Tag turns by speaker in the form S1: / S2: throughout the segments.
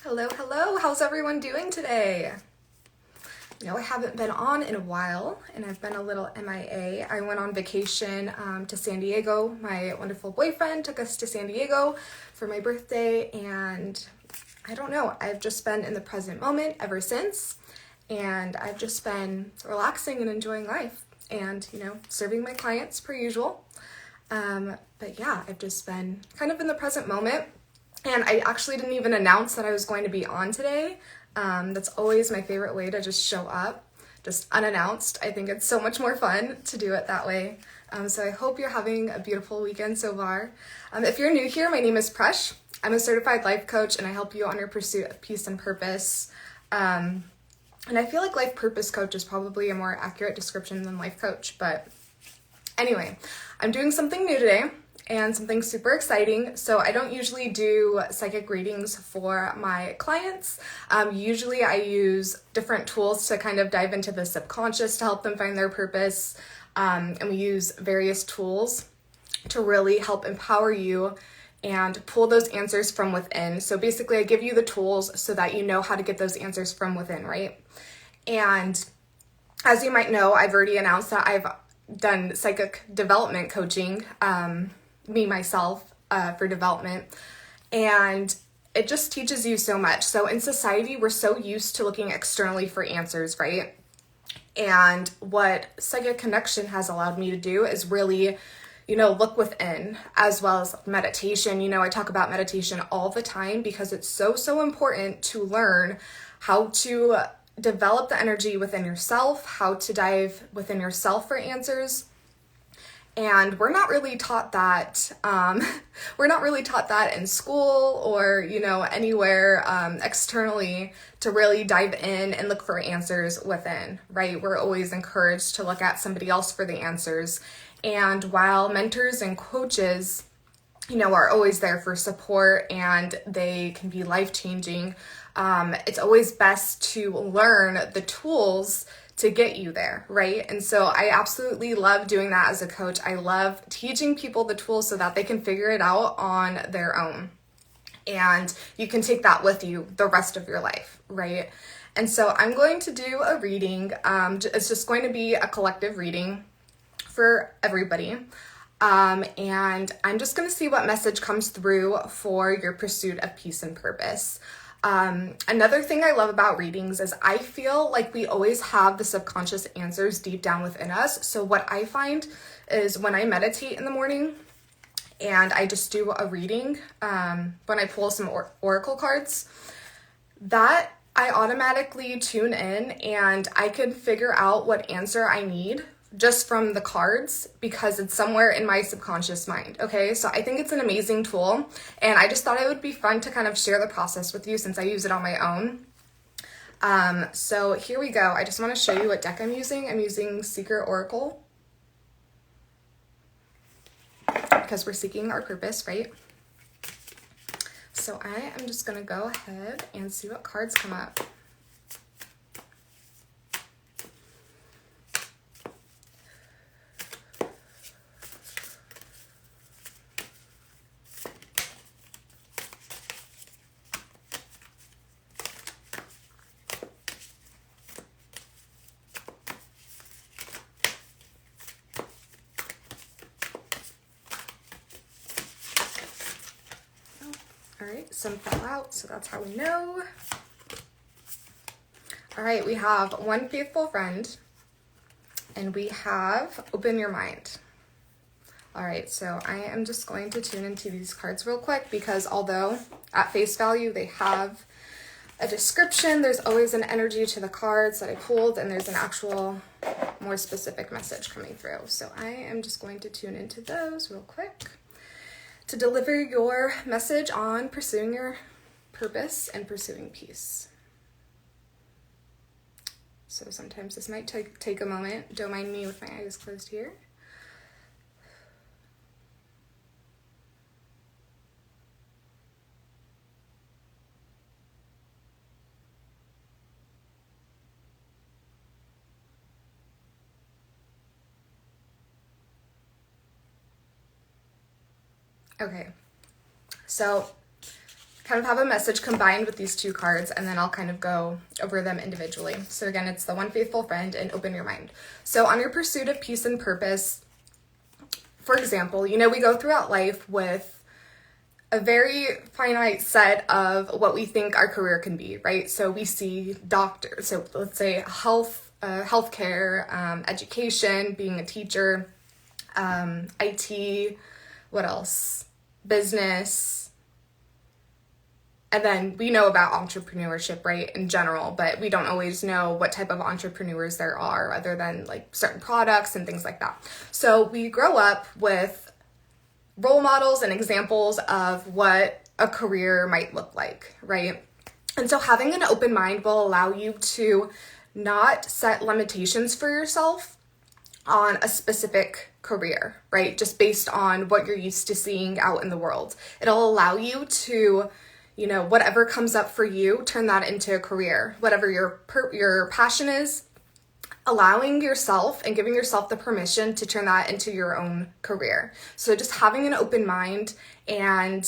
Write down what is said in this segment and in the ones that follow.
S1: Hello, hello. How's everyone doing today? I haven't been on in a while and I've been a little MIA. I went on vacation to San Diego. My wonderful boyfriend took us to San Diego for my birthday, and I don't know, I've just been in the present moment ever since, and I've just been relaxing and enjoying life and, serving my clients per usual. But yeah, I've just been kind of in the present moment. And I actually didn't even announce that I was going to be on today. That's always my favorite way to just show up, just unannounced. I think it's so much more fun to do it that way. So I hope you're having a beautiful weekend so far. If you're new here, my name is Presh. I'm a certified life coach, and I help you on your pursuit of peace and purpose. And I feel like life purpose coach is probably a more accurate description than life coach. But anyway, I'm doing something new today and something super exciting. So I don't usually do psychic readings for my clients. Usually I use different tools to kind of dive into the subconscious to help them find their purpose. And we use various tools to really help empower you and pull those answers from within. So basically I give you the tools so that you know how to get those answers from within, right? And as you might know, I've already announced that I've done psychic development coaching, myself, for development, and it just teaches you so much. So in society, we're so used to looking externally for answers, right? And what psychic connection has allowed me to do is really, look within, as well as meditation. I talk about meditation all the time because it's so important to learn how to develop the energy within yourself, how to dive within yourself for answers. And we're not really taught that. We're not really taught that in school or, anywhere externally to really dive in and look for answers within, right? We're always encouraged to look at somebody else for the answers. And while mentors and coaches, are always there for support and they can be life-changing, it's always best to learn the tools to get you there, right? And so I absolutely love doing that as a coach. I love teaching people the tools so that they can figure it out on their own. And you can take that with you the rest of your life, right? And so I'm going to do a reading. It's just going to be a collective reading for everybody. And I'm just going to see what message comes through for your pursuit of peace and purpose. Another thing I love about readings is I feel like we always have the subconscious answers deep down within us. So what I find is when I meditate in the morning and I just do a reading, when I pull some oracle cards, that I automatically tune in and I can figure out what answer I need just from the cards because it's somewhere in my subconscious mind, okay? So I think it's an amazing tool, and I just thought it would be fun to kind of share the process with you since I use it on my own. So here we go. I just want to show you what deck I'm using. I'm using Secret Oracle because we're seeking our purpose, right? So I am just going to go ahead and see what cards come up. All right, some fell out, so that's how we know. All right, we have one faithful friend, and we have open your mind. All right, so I am just going to tune into these cards real quick because although at face value they have a description, there's always an energy to the cards that I pulled, and there's an actual more specific message coming through. So I am just going to tune into those real quick to deliver your message on pursuing your purpose and pursuing peace. So sometimes this might take a moment. Don't mind me with my eyes closed here. Okay, so kind of have a message combined with these 2 cards, and then I'll kind of go over them individually. So again, it's the one faithful friend and open your mind. So on your pursuit of peace and purpose, for example, we go throughout life with a very finite set of what we think our career can be, right? So we see doctors, so let's say healthcare, education, being a teacher, IT, what else? Business. And then we know about entrepreneurship, right, in general, but we don't always know what type of entrepreneurs there are other than like certain products and things like that. So we grow up with role models and examples of what a career might look like, right? And so having an open mind will allow you to not set limitations for yourself on a specific career, right? Just based on what you're used to seeing out in the world. It'll allow you to, whatever comes up for you, turn that into a career. Whatever your passion is, allowing yourself and giving yourself the permission to turn that into your own career. So just having an open mind and,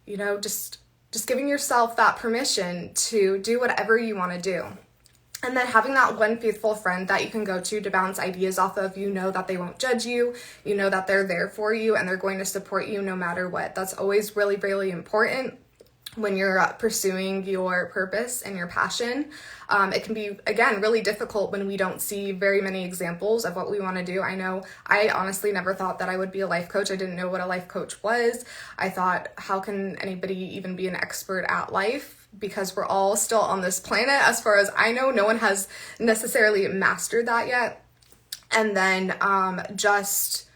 S1: just giving yourself that permission to do whatever you want to do. And then having that one faithful friend that you can go to bounce ideas off of, that they won't judge you, that they're there for you and they're going to support you no matter what. That's always really, really important when you're pursuing your purpose and your passion. It can be, again, really difficult when we don't see very many examples of what we want to do. I know I honestly never thought that I would be a life coach. I didn't know what a life coach was. I thought, how can anybody even be an expert at life? Because we're all still on this planet. As far as I know, no one has necessarily mastered that yet. And then just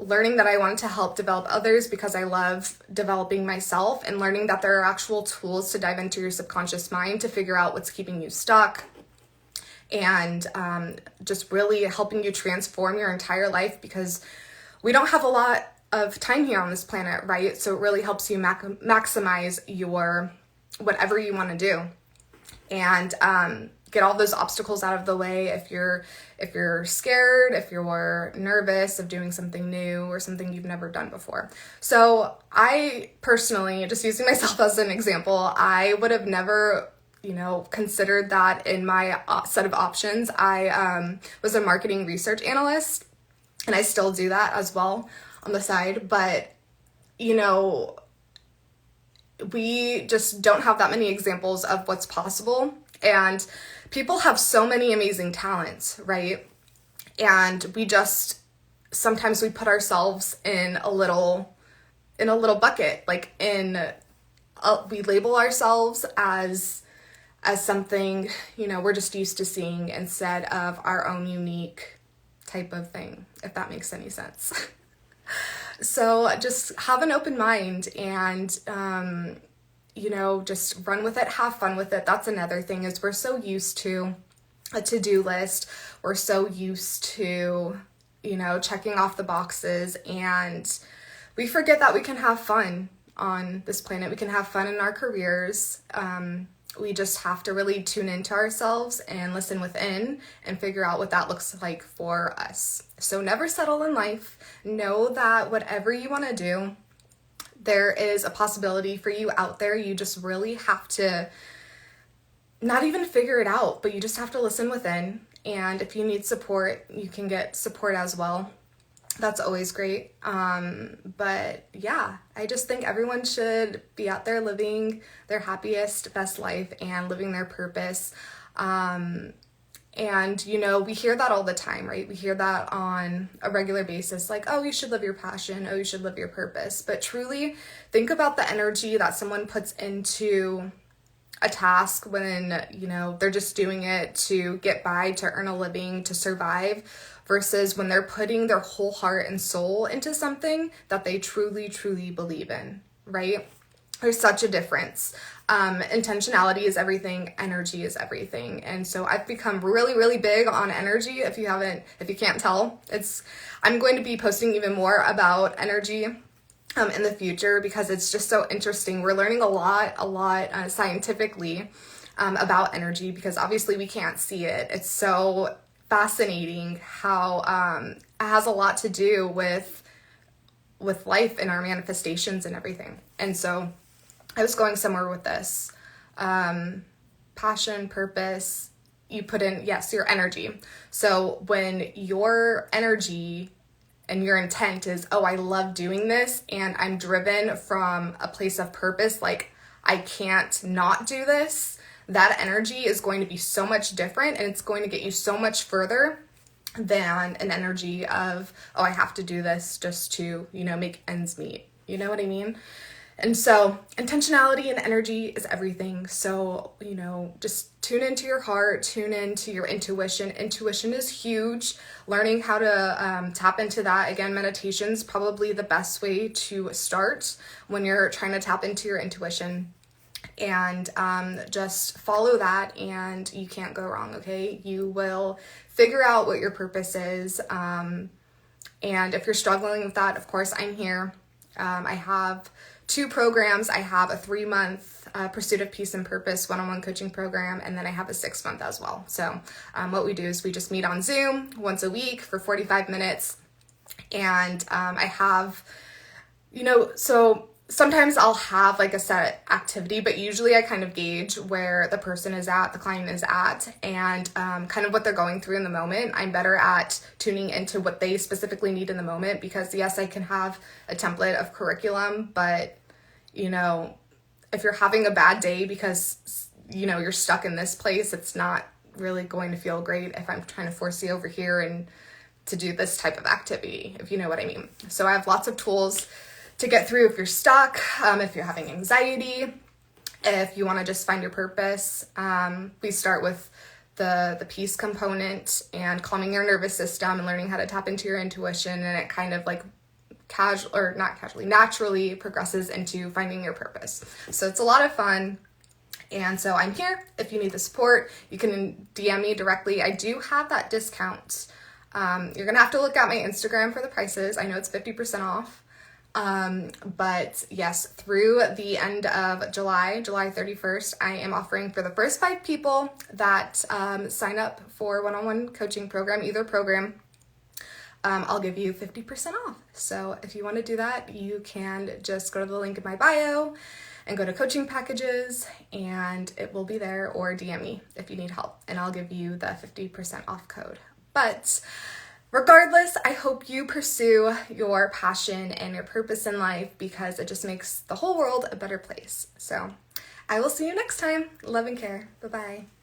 S1: learning that I wanted to help develop others because I love developing myself, and learning that there are actual tools to dive into your subconscious mind to figure out what's keeping you stuck, and just really helping you transform your entire life, because we don't have a lot of time here on this planet, right? So it really helps you maximize your whatever you want to do, and get all those obstacles out of the way if you're scared, if you're nervous of doing something new or something you've never done before. So I personally, just using myself as an example, I would have never considered that in my set of options. I was a marketing research analyst, and I still do that as well on the side, but we just don't have that many examples of what's possible. And people have so many amazing talents, right? And sometimes we put ourselves in a little bucket, like we label ourselves as something, we're just used to seeing, instead of our own unique type of thing, if that makes any sense. So just have an open mind and, just run with it, have fun with it. That's another thing, is we're so used to a to-do list. We're so used to, checking off the boxes, and we forget that we can have fun on this planet. We can have fun in our careers. We just have to really tune into ourselves and listen within and figure out what that looks like for us. So never settle in life. Know that whatever you want to do, there is a possibility for you out there. You just really have to not even figure it out, but you just have to listen within. And if you need support, you can get support as well. That's always great. But yeah, I just think everyone should be out there living their happiest, best life and living their purpose. And, we hear that all the time, right? We hear that on a regular basis, like, oh, you should live your passion. Oh, you should live your purpose. But truly think about the energy that someone puts into a task when, they're just doing it to get by, to earn a living, to survive, versus when they're putting their whole heart and soul into something that they truly, truly believe in, right? There's such a difference. Intentionality is everything. Energy is everything. And so I've become really, really big on energy. If you can't tell, I'm going to be posting even more about energy in the future, because it's just so interesting. We're learning a lot scientifically about energy, because obviously we can't see it. It's so fascinating how it has a lot to do with life and our manifestations and everything. And so I was going somewhere with this. Passion, purpose, you put in, yes, your energy. So when your energy and your intent is, oh, I love doing this and I'm driven from a place of purpose, like I can't not do this, that energy is going to be so much different, and it's going to get you so much further than an energy of, oh, I have to do this just to, make ends meet. You know what I mean? And so intentionality and energy is everything. So, just tune into your heart, tune into your intuition. Intuition is huge. Learning how to tap into that. Again, meditation's probably the best way to start when you're trying to tap into your intuition. And just follow that, and you can't go wrong, okay? You will figure out what your purpose is. And if you're struggling with that, of course, I'm here. I have 2 programs. I have a 3-month Pursuit of Peace and Purpose one-on-one coaching program, and then I have a 6-month as well. So what we do is we just meet on Zoom once a week for 45 minutes. And I have, so sometimes I'll have like a set activity, but usually I kind of gauge where the person is at, the client is at, and kind of what they're going through in the moment. I'm better at tuning into what they specifically need in the moment, because yes, I can have a template of curriculum, but if you're having a bad day because you're stuck in this place, it's not really going to feel great if I'm trying to force you over here and to do this type of activity, if you know what I mean. So I have lots of tools to get through if you're stuck, if you're having anxiety, if you want to just find your purpose. We start with the peace component and calming your nervous system and learning how to tap into your intuition, and it kind of like naturally progresses into finding your purpose. So it's a lot of fun. And so I'm here. If you need the support, you can DM me directly. I do have that discount. You're going to have to look at my Instagram for the prices. I know it's 50% off. But yes, through the end of July 31st, I am offering for the first 5 people that sign up for one-on-one coaching program, either program, I'll give you 50% off. So if you want to do that, you can just go to the link in my bio and go to coaching packages, and it will be there, or DM me if you need help, and I'll give you the 50% off code. But regardless, I hope you pursue your passion and your purpose in life, because it just makes the whole world a better place. So I will see you next time. Love and care. Bye-bye.